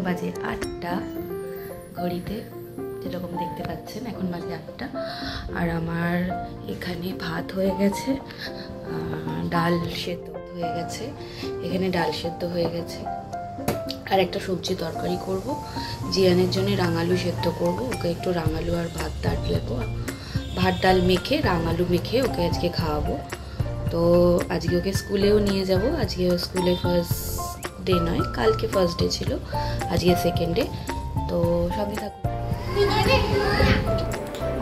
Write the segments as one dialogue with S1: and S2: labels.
S1: বাজে 8টা ঘড়িতে, যেরকম দেখতে পাচ্ছেন এখন বাজে 8টা। আর আমার এখানে ভাত হয়ে গেছে, ডাল সেদ্ধ হয়ে গেছে, এখানে ডাল সেদ্ধ হয়ে গেছে, আর একটা সবজি তরকারি করব। জিয়ানের জন্য রাঙালু সেদ্ধ করব, ওকে একটু রাঙালু আর ভাত দেবো, ভাত ডাল মেখে রাঙালু মেখে ওকে আজকে খাওয়াবো। তো আজকে ওকে স্কুলেও নিয়ে যাব। আজকে স্কুলে ফার্স্ট ডে নয়, কালকে ফার্স্ট ডে ছিল, আজকে সেকেন্ড ডে। তো সঙ্গে থাকুন।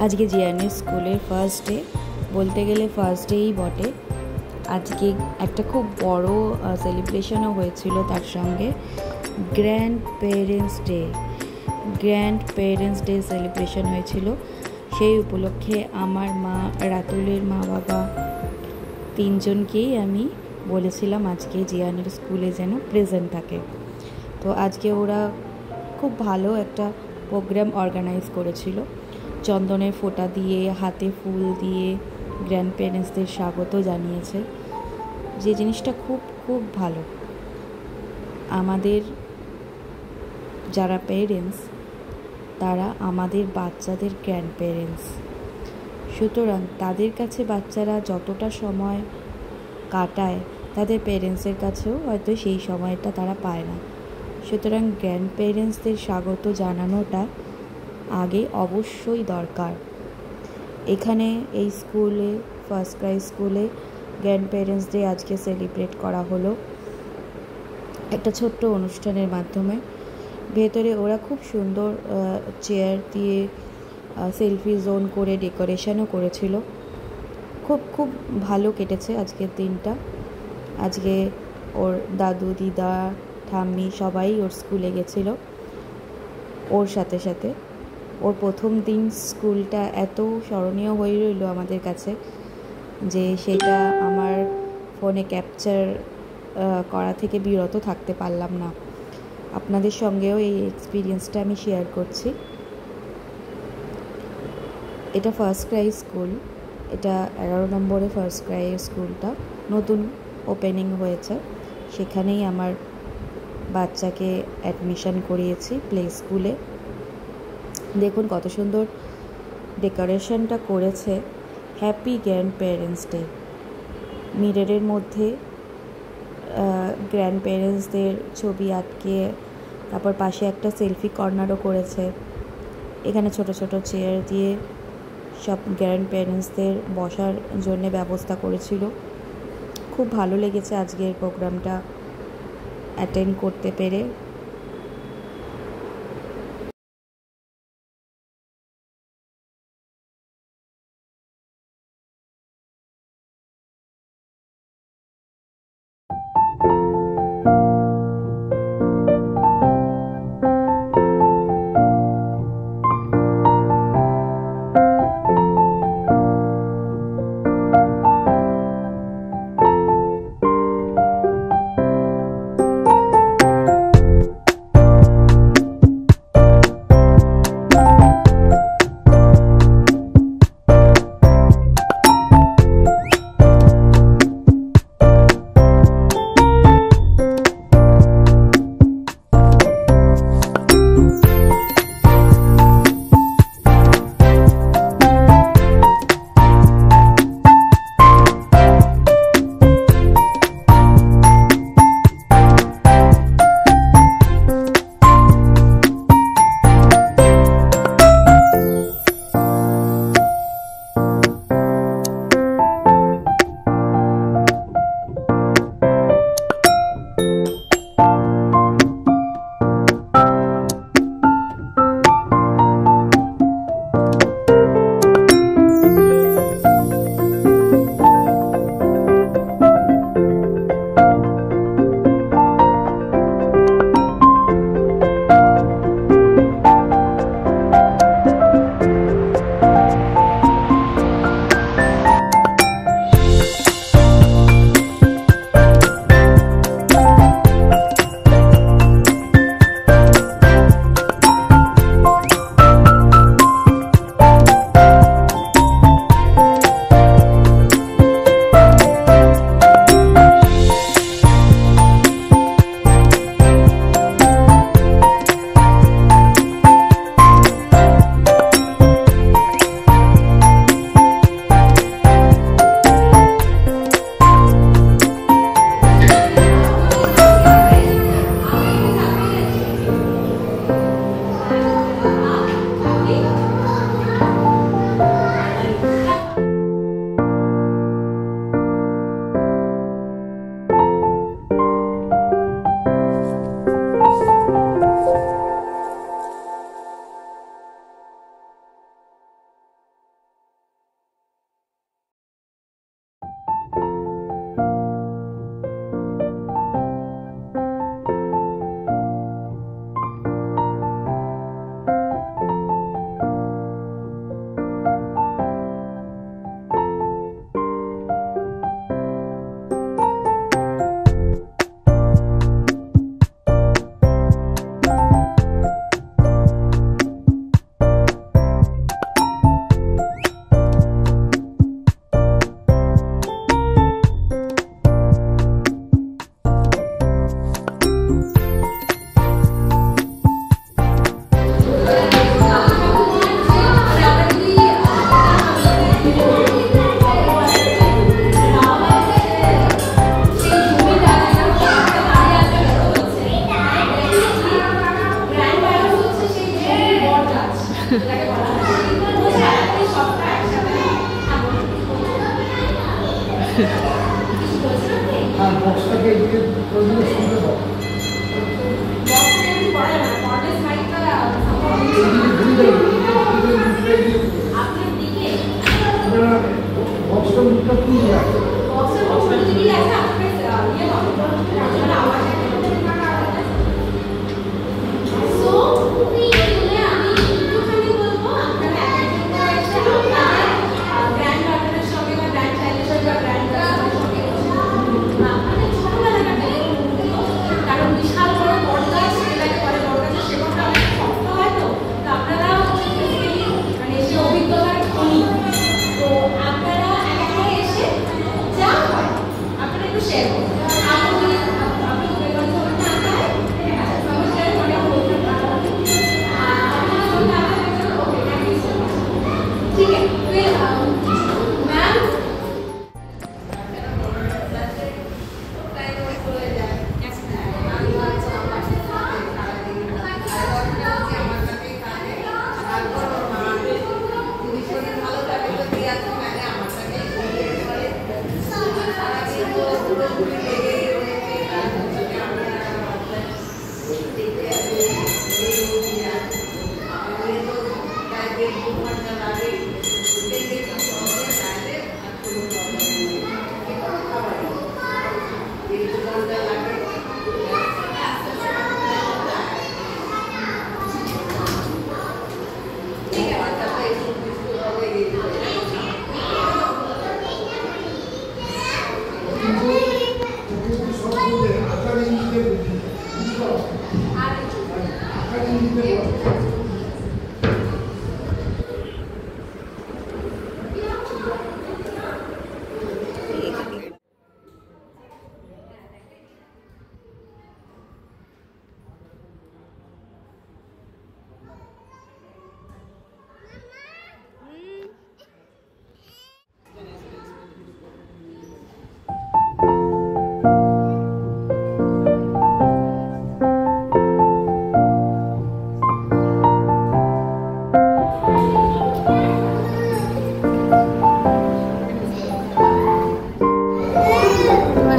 S1: আজকে জিয়ানের স্কুলের ফার্স্ট ডে, বলতে গেলে ফার্স্ট ডেই বটে। আজকে একটা খুব বড় সেলিব্রেশনও হয়েছিল, তার সঙ্গে গ্র্যান্ড পেরেন্টস ডে সেলিব্রেশন হয়েছিল। সেই উপলক্ষে আমার মা, রাতুলের মা বাবা তিনজনকেই আমি বলেছিলাম আজকে জিয়ানের স্কুলে যেন প্রেজেন্ট থাকে। তো আজকে ওরা খুব ভালো একটা প্রোগ্রাম অর্গানাইজ করেছিল, চন্দনের ফোঁটা দিয়ে, হাতে ফুল দিয়ে গ্র্যান্ড পেরেন্টসদের স্বাগত জানিয়েছে, যে জিনিসটা খুব খুব ভালো। আমাদের যারা পেরেন্টস তারা আমাদের বাচ্চাদের গ্র্যান্ড পেরেন্টস, সুতরাং তাদের কাছে বাচ্চারা যতটা সময় কাটায় তাদের পেরেন্টসের কাছেও হয়তো সেই সময়টা তারা পায় না। সুতরাং গ্র্যান্ড পেরেন্টসদের স্বাগত জানানোটা আগে অবশ্যই দরকার। এখানে এই স্কুলে, ফার্স্ট ক্রাই স্কুলে গ্র্যান্ড পেরেন্টস ডে আজকে সেলিব্রেট করা হলো একটা ছোট্ট অনুষ্ঠানের মাধ্যমে। ভেতরে ওরা খুব সুন্দর চেয়ার দিয়ে সেলফি জোন করে ডেকোরেশনও করেছিল। খুব খুব ভালো কেটেছে আজকের দিনটা। আজকে ওর দাদু, দিদা, ঠাম্মি সবাই ওর স্কুলে গেছিলো। ওর সাথে সাথে ওর প্রথম দিন স্কুলটা এত স্মরণীয় হয়ে রইল আমাদের কাছে যে সেটা আমার ফোনে ক্যাপচার করা থেকে বিরত থাকতে পারলাম না। আপনাদের সঙ্গেও এই এক্সপিরিয়েন্সটা আমি শেয়ার করছি। এটা ফার্স্ট ক্রাই স্কুল, এটা 11 নম্বরে ফার্স্ট ক্রাই স্কুলটা নতুন ওপেনিং হয়েছে, সেখানেই আমার বাচ্চাকে অ্যাডমিশন করিয়েছি প্লে স্কুলে। দেখুন কত সুন্দর ডেকোরেশনটা করেছে। হ্যাপি গ্র্যান্ড পেরেন্টস ডে, মিররের মধ্যে গ্র্যান্ড পেরেন্টসদের ছবি আটকে, তারপর পাশে একটা সেলফি কর্নারও করেছে। এখানে ছোট ছোট চেয়ার দিয়ে সব গ্র্যান্ড পেরেন্টসদের বসার জন্য ব্যবস্থা করেছিল। খুব ভালো লেগেছে আজকের প্রোগ্রামটা অ্যাটেন্ড করতে পেরে।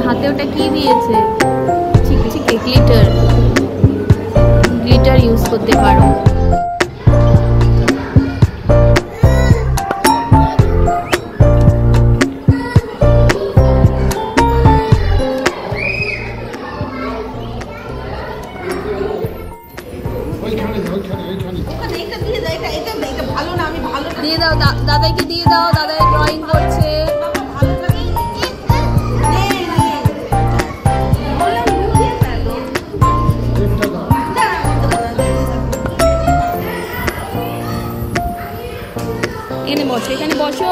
S1: হাতে ওটা কি দিয়েছে? চিকচিকে গ্লিটার, গ্লিটার ইউজ করতে পারো। দিয়ে দাও, দাদাকে দিয়ে দাও, দাদাই ড্রয়িং করছে। এখানে বসো, এখানে বসো।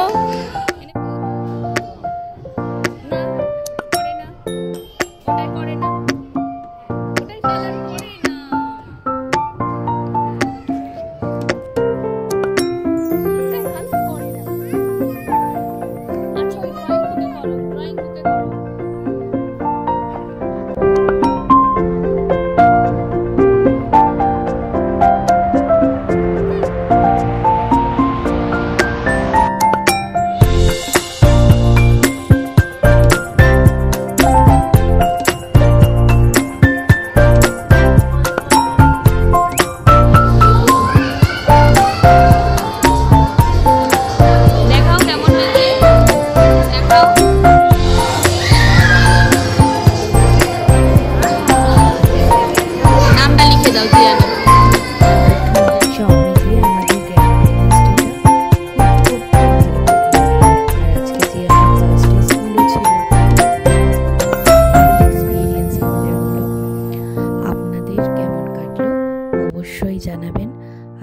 S1: অবশ্যই জানাবেন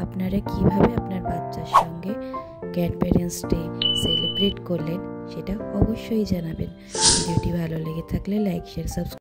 S1: আপনারা কিভাবে আপনার বাচ্চার সঙ্গে গ্র্যান্ডপ্যারেন্টস ডে সেলিব্রেট করলেন, সেটা অবশ্যই জানাবেন। ভিডিওটি ভালো লেগে থাকলে লাইক, শেয়ার, সাবস্ক্রাইব